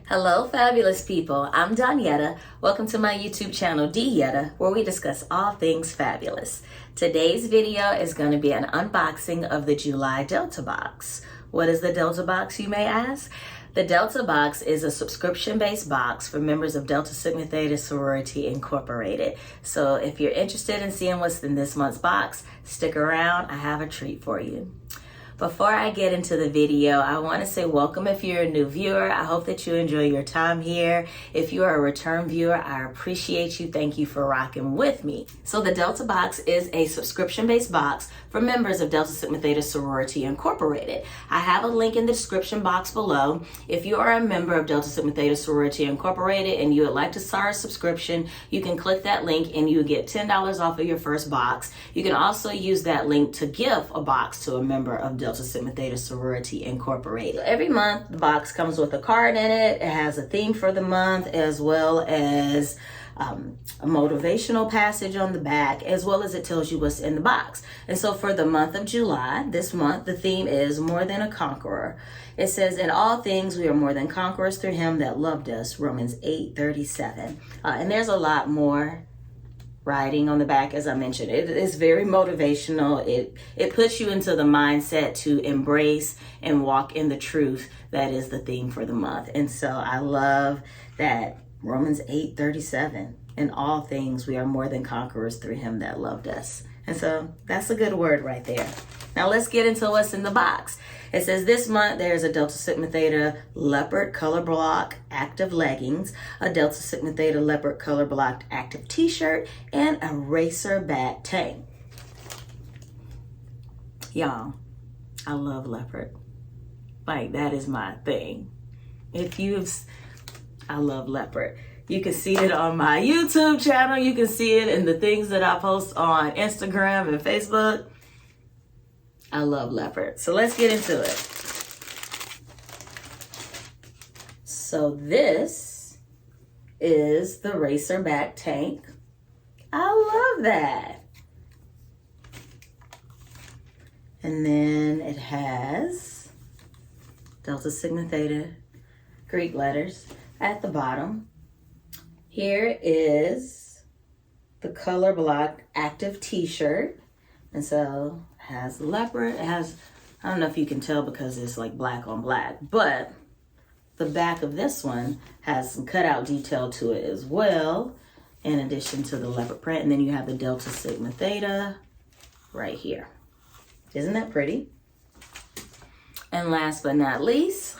Hello, fabulous people. I'm Donyetta. Welcome to my YouTube channel, Dyetta, where we discuss all things fabulous. Today's video is going to be an unboxing of the July Delta Box. What is the Delta Box, you may ask? The Delta Box is a subscription-based box for members of Delta Sigma Theta Sorority Incorporated. So if you're interested in seeing what's in this month's box, stick around. I have a treat for you. Before I get into the video, I want to say welcome if you're a new viewer. I hope that you enjoy your time here. If you are a return viewer, I appreciate you. Thank you for rocking with me. So the Delta Box is a subscription-based box for members of Delta Sigma Theta Sorority Incorporated. I have a link in the description box below. If you are a member of Delta Sigma Theta Sorority Incorporated and you would like to start a subscription, you can click that link and you get $10 off of your first box. You can also use that link to give a box to a member of Delta Sigma Theta Sorority Incorporated. Every month, the box comes with a card in it. It has a theme for the month, as well as a motivational passage on the back, as well as it tells you what's in the box. And so for the month of July, this month, the theme is More Than a Conqueror. It says, in all things, we are more than conquerors through him that loved us, Romans 8:37. And there's a lot more writing on the back, as I mentioned. It is very motivational. It puts you into the mindset to embrace and walk in the truth that is the theme for the month. And so I love that Romans 8:37, in all things we are more than conquerors through him that loved us. And so that's a good word right there. Now let's get into what's in the box. It says this month there's a Delta Sigma Theta Leopard Color Block Active Leggings, a Delta Sigma Theta Leopard Color Blocked Active T-shirt, and a Racer Back Tank. Y'all, I love leopard. Like, that is my thing. I love leopard. You can see it on my YouTube channel. You can see it in the things that I post on Instagram and Facebook. I love leopard. So let's get into it. So this is the Racer Back Tank. I love that. And then it has Delta Sigma Theta Greek letters at the bottom. Here is the Color Block Active T-shirt. And so it has leopard. It has, I don't know if you can tell because it's like black on black, but the back of this one has some cutout detail to it as well, in addition to the leopard print. And then you have the Delta Sigma Theta right here. Isn't that pretty? And last but not least,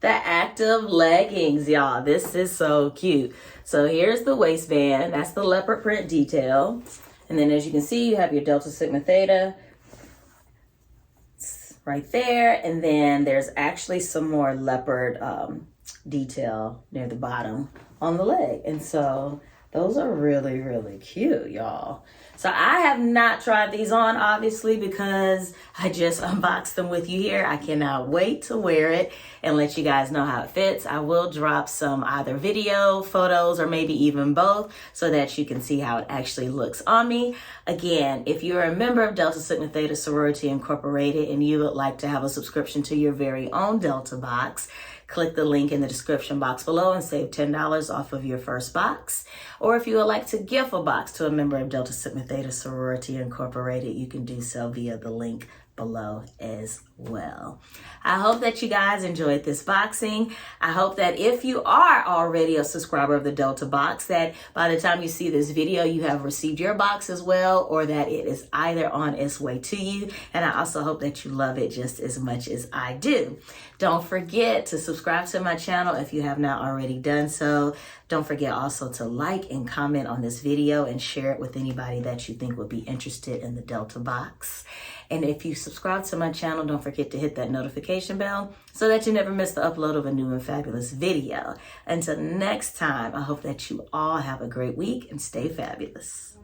the active leggings, y'all. This is so cute. So here's the waistband. That's the leopard print detail. And then as you can see, you have your Delta Sigma Theta right there. And then there's actually some more leopard detail near the bottom on the leg. And so those are really, really cute, y'all. So I have not tried these on, obviously, because I just unboxed them with you here. I cannot wait to wear it and let you guys know how it fits. I will drop some either video, photos, or maybe even both so that you can see how it actually looks on me. Again, if you're a member of Delta Sigma Theta Sorority Incorporated and you would like to have a subscription to your very own Delta Box, click the link in the description box below and save $10 off of your first box. Or if you would like to gift a box to a member of Delta Sigma Theta Sorority Incorporated, you can do so via the link below as well. I hope that you guys enjoyed this boxing. I hope that if you are already a subscriber of the Delta Box, that by the time you see this video, you have received your box as well, or that it is either on its way to you. And I also hope that you love it just as much as I do. Don't forget to subscribe to my channel if you have not already done so. Don't forget also to like and comment on this video and share it with anybody that you think would be interested in the Delta Box. And if you subscribe to my channel, don't forget to hit that notification bell so that you never miss the upload of a new and fabulous video. Until next time, I hope that you all have a great week and stay fabulous.